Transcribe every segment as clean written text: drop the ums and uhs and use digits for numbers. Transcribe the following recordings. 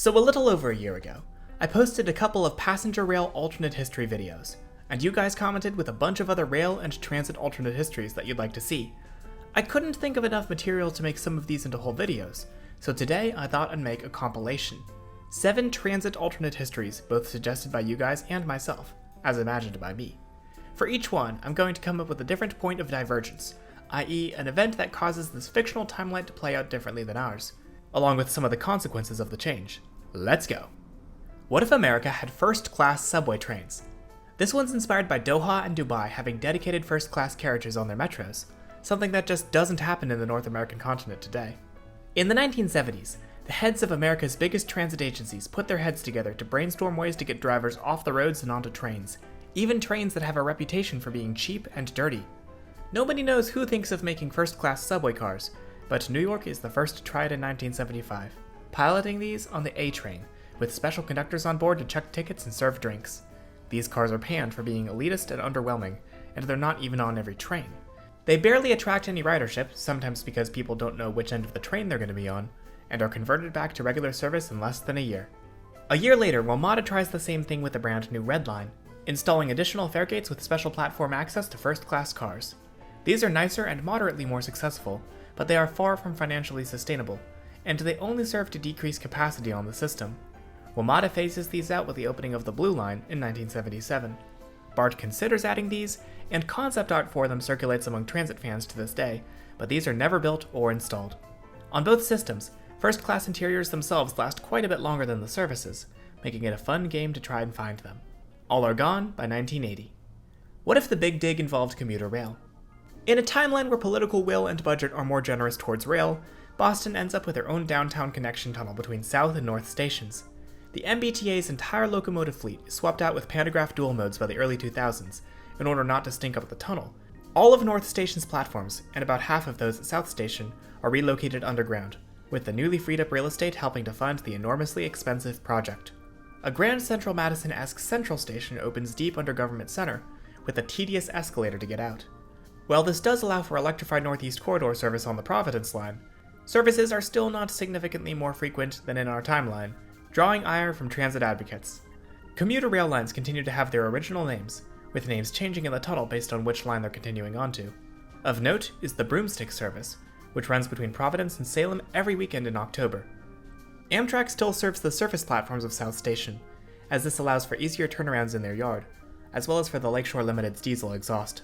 So a little over a year ago, I posted a couple of passenger rail alternate history videos, and you guys commented with a bunch of other rail and transit alternate histories that you'd like to see. I couldn't think of enough material to make some of these into whole videos, so today I thought I'd make a compilation. 7 transit alternate histories, both suggested by you guys and myself, as imagined by me. For each one, I'm going to come up with a different point of divergence, i.e. an event that causes this fictional timeline to play out differently than ours, along with some of the consequences of the change. Let's go! What if America had first-class subway trains? This one's inspired by Doha and Dubai having dedicated first-class carriages on their metros, something that just doesn't happen in the North American continent today. In the 1970s, the heads of America's biggest transit agencies put their heads together to brainstorm ways to get drivers off the roads and onto trains, even trains that have a reputation for being cheap and dirty. Nobody knows who thinks of making first-class subway cars, but New York is the first to try it in 1975, piloting these on the A train, with special conductors on board to check tickets and serve drinks. These cars are panned for being elitist and underwhelming, and they're not even on every train. They barely attract any ridership, sometimes because people don't know which end of the train they're going to be on, and are converted back to regular service in less than a year. A year later, WMATA tries the same thing with the brand new Red Line, installing additional fare gates with special platform access to first-class cars. These are nicer and moderately more successful, but they are far from financially sustainable, and they only serve to decrease capacity on the system. WMATA phases these out with the opening of the Blue Line in 1977. BART considers adding these, and concept art for them circulates among transit fans to this day, but these are never built or installed. On both systems, first-class interiors themselves last quite a bit longer than the services, making it a fun game to try and find them. All are gone by 1980. What if the big dig involved commuter rail? In a timeline where political will and budget are more generous towards rail, Boston ends up with their own downtown connection tunnel between South and North stations. The MBTA's entire locomotive fleet is swapped out with pantograph dual modes by the early 2000s, in order not to stink up the tunnel. All of North Station's platforms, and about half of those at South Station, are relocated underground, with the newly freed up real estate helping to fund the enormously expensive project. A Grand Central Madison-esque Central Station opens deep under Government Center, with a tedious escalator to get out. While this does allow for electrified Northeast Corridor service on the Providence Line, services are still not significantly more frequent than in our timeline, drawing ire from transit advocates. Commuter rail lines continue to have their original names, with names changing in the tunnel based on which line they're continuing onto. Of note is the Broomstick service, which runs between Providence and Salem every weekend in October. Amtrak still serves the surface platforms of South Station, as this allows for easier turnarounds in their yard, as well as for the Lakeshore Limited's diesel exhaust.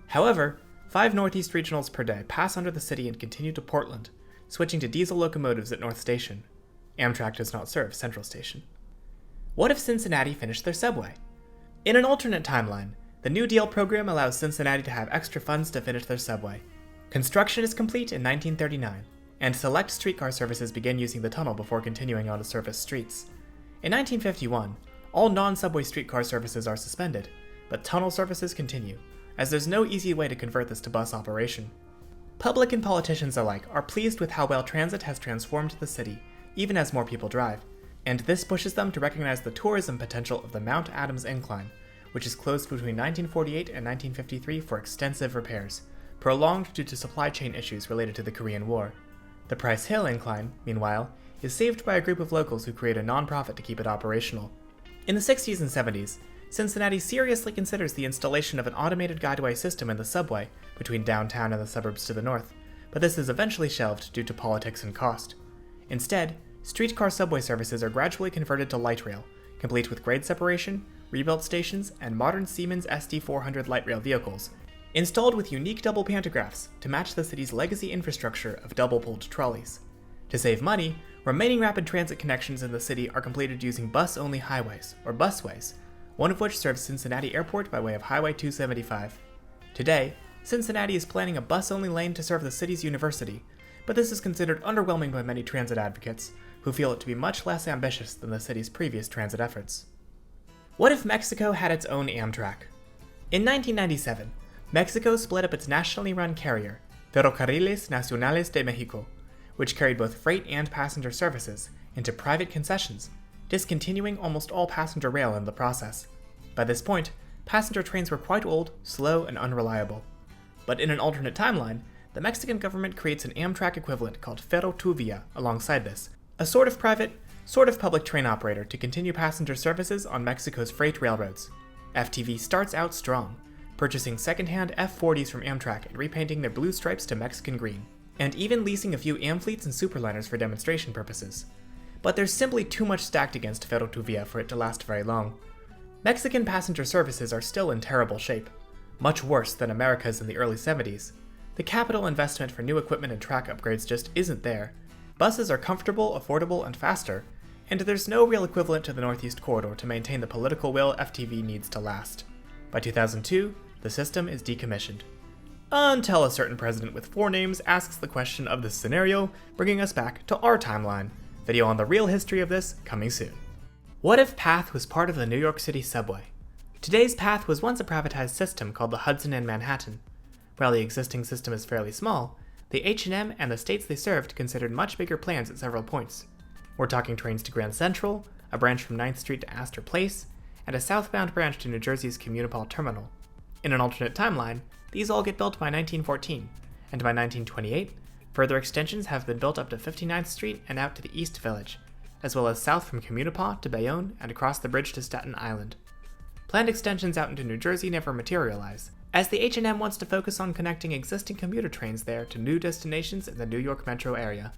However, 5 Northeast regionals per day pass under the city and continue to Portland, switching to diesel locomotives at North Station. Amtrak does not serve Central Station. What if Cincinnati finished their subway? In an alternate timeline, the New Deal program allows Cincinnati to have extra funds to finish their subway. Construction is complete in 1939, and select streetcar services begin using the tunnel before continuing on to surface streets. In 1951, all non-subway streetcar services are suspended, but tunnel services continue, as there's no easy way to convert this to bus operation. Public and politicians alike are pleased with how well transit has transformed the city, even as more people drive, and this pushes them to recognize the tourism potential of the Mount Adams Incline, which is closed between 1948 and 1953 for extensive repairs, prolonged due to supply chain issues related to the Korean War. The Price Hill Incline, meanwhile, is saved by a group of locals who create a non-profit to keep it operational. In the 60s and 70s, Cincinnati seriously considers the installation of an automated guideway system in the subway between downtown and the suburbs to the north, but this is eventually shelved due to politics and cost. Instead, streetcar subway services are gradually converted to light rail, complete with grade separation, rebuilt stations, and modern Siemens SD400 light rail vehicles, installed with unique double pantographs to match the city's legacy infrastructure of double-pulled trolleys. To save money, remaining rapid transit connections in the city are completed using bus-only highways, or busways, one of which serves Cincinnati Airport by way of Highway 275. Today, Cincinnati is planning a bus-only lane to serve the city's university, but this is considered underwhelming by many transit advocates, who feel it to be much less ambitious than the city's previous transit efforts. What if Mexico had its own Amtrak? In 1997, Mexico split up its nationally run carrier, Ferrocarriles Nacionales de Mexico, which carried both freight and passenger services, into private concessions, discontinuing almost all passenger rail in the process. By this point, passenger trains were quite old, slow, and unreliable. But in an alternate timeline, the Mexican government creates an Amtrak equivalent called Ferrotuvia alongside this, a sort of private, sort of public train operator to continue passenger services on Mexico's freight railroads. FTV starts out strong, purchasing second-hand F-40s from Amtrak and repainting their blue stripes to Mexican green, and even leasing a few Amfleets and Superliners for demonstration purposes. But there's simply too much stacked against Ferrotovia for it to last very long. Mexican passenger services are still in terrible shape, much worse than America's in the early 70s. The capital investment for new equipment and track upgrades just isn't there. Buses are comfortable, affordable, and faster, and there's no real equivalent to the Northeast Corridor to maintain the political will FTV needs to last. By 2002, the system is decommissioned. Until a certain president with 4 names asks the question of this scenario, bringing us back to our timeline. Video on the real history of this coming soon. What if PATH was part of the New York City subway? Today's PATH was once a privatized system called the Hudson and Manhattan. While the existing system is fairly small, the H&M and the states they served considered much bigger plans at several points. We're talking trains to Grand Central, a branch from 9th Street to Astor Place, and a southbound branch to New Jersey's Commuter terminal. In an alternate timeline, these all get built by 1914, and by 1928, further extensions have been built up to 59th Street and out to the East Village, as well as south from Communipaw to Bayonne and across the bridge to Staten Island. Planned extensions out into New Jersey never materialize, as the H&M wants to focus on connecting existing commuter trains there to new destinations in the New York metro area.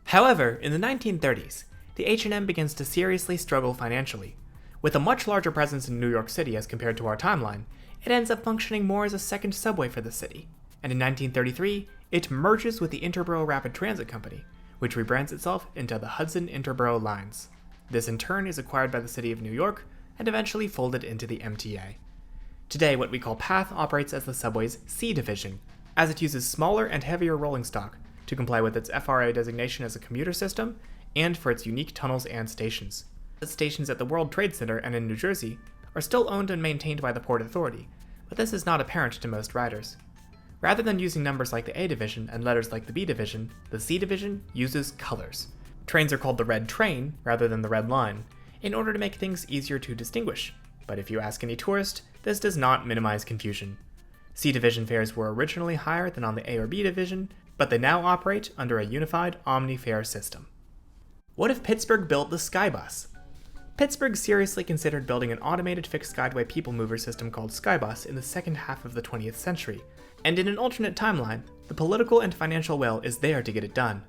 However, in the 1930s, the H&M begins to seriously struggle financially. With a much larger presence in New York City as compared to our timeline, it ends up functioning more as a second subway for the city, and in 1933, it merges with the Interborough Rapid Transit Company, which rebrands itself into the Hudson Interborough Lines. This in turn is acquired by the city of New York and eventually folded into the MTA. Today, what we call PATH operates as the subway's C division, as it uses smaller and heavier rolling stock to comply with its FRA designation as a commuter system and for its unique tunnels and stations. The stations at the World Trade Center and in New Jersey are still owned and maintained by the Port Authority, but this is not apparent to most riders. Rather than using numbers like the A division and letters like the B division, the C division uses colors. Trains are called the red train rather than the red line, in order to make things easier to distinguish. But if you ask any tourist, this does not minimize confusion. C division fares were originally higher than on the A or B division, but they now operate under a unified omni-fare system. What if Pittsburgh built the Skybus? Pittsburgh seriously considered building an automated fixed guideway people mover system called Skybus in the second half of the 20th century, and in an alternate timeline, the political and financial will is there to get it done.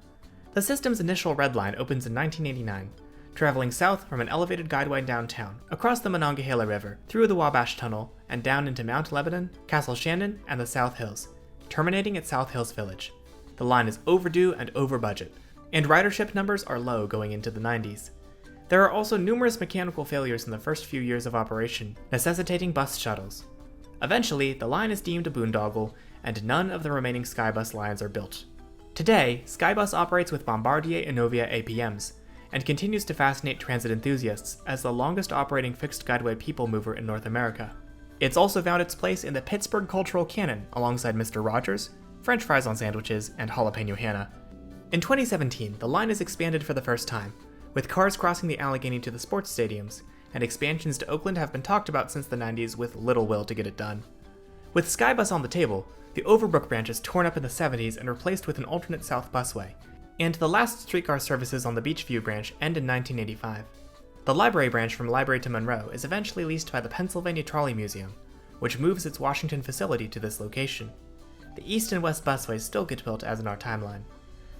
The system's initial red line opens in 1989, traveling south from an elevated guideway downtown, across the Monongahela River, through the Wabash Tunnel, and down into Mount Lebanon, Castle Shannon, and the South Hills, terminating at South Hills Village. The line is overdue and over budget, and ridership numbers are low going into the 90s. There are also numerous mechanical failures in the first few years of operation, necessitating bus shuttles. Eventually, the line is deemed a boondoggle, and none of the remaining Skybus lines are built. Today, Skybus operates with Bombardier Innovia APMs, and continues to fascinate transit enthusiasts as the longest operating fixed guideway people mover in North America. It's also found its place in the Pittsburgh cultural canon alongside Mr. Rogers, French fries on sandwiches, and Jalapeno Hannah. In 2017, the line is expanded for the first time, with cars crossing the Allegheny to the sports stadiums, and expansions to Oakland have been talked about since the 90s with little will to get it done. With Skybus on the table, the Overbrook branch is torn up in the 70s and replaced with an alternate south busway, and the last streetcar services on the Beachview branch end in 1985. The library branch from Library to Monroe is eventually leased by the Pennsylvania Trolley Museum, which moves its Washington facility to this location. The east and west busways still get built as in our timeline.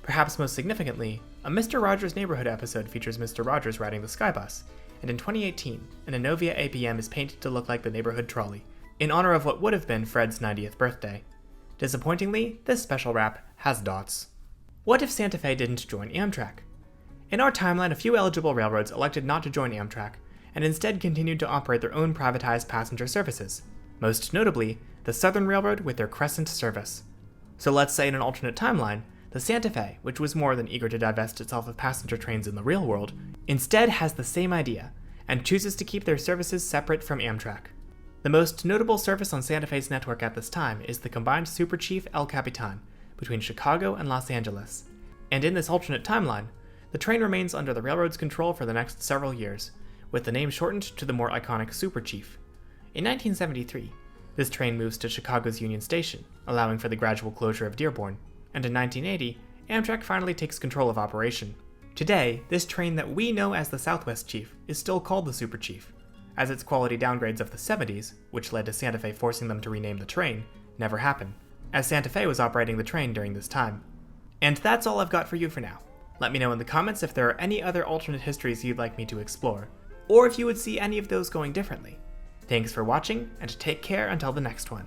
Perhaps most significantly, a Mr. Rogers Neighborhood episode features Mr. Rogers riding the Skybus, and in 2018, an Innovia APM is painted to look like the neighborhood trolley, in honor of what would have been Fred's 90th birthday. Disappointingly, this special wrap has dots. What if Santa Fe didn't join Amtrak? In our timeline, a few eligible railroads elected not to join Amtrak, and instead continued to operate their own privatized passenger services, most notably, the Southern Railroad with their Crescent service. So let's say in an alternate timeline, the Santa Fe, which was more than eager to divest itself of passenger trains in the real world, instead has the same idea, and chooses to keep their services separate from Amtrak. The most notable service on Santa Fe's network at this time is the combined Super Chief El Capitan between Chicago and Los Angeles, and in this alternate timeline, the train remains under the railroad's control for the next several years, with the name shortened to the more iconic Super Chief. In 1973, this train moves to Chicago's Union Station, allowing for the gradual closure of Dearborn, and in 1980, Amtrak finally takes control of operation. Today, this train that we know as the Southwest Chief is still called the Super Chief, as its quality downgrades of the 70s, which led to Santa Fe forcing them to rename the train, never happened, as Santa Fe was operating the train during this time. And that's all I've got for you for now. Let me know in the comments if there are any other alternate histories you'd like me to explore, or if you would see any of those going differently. Thanks for watching, and take care until the next one.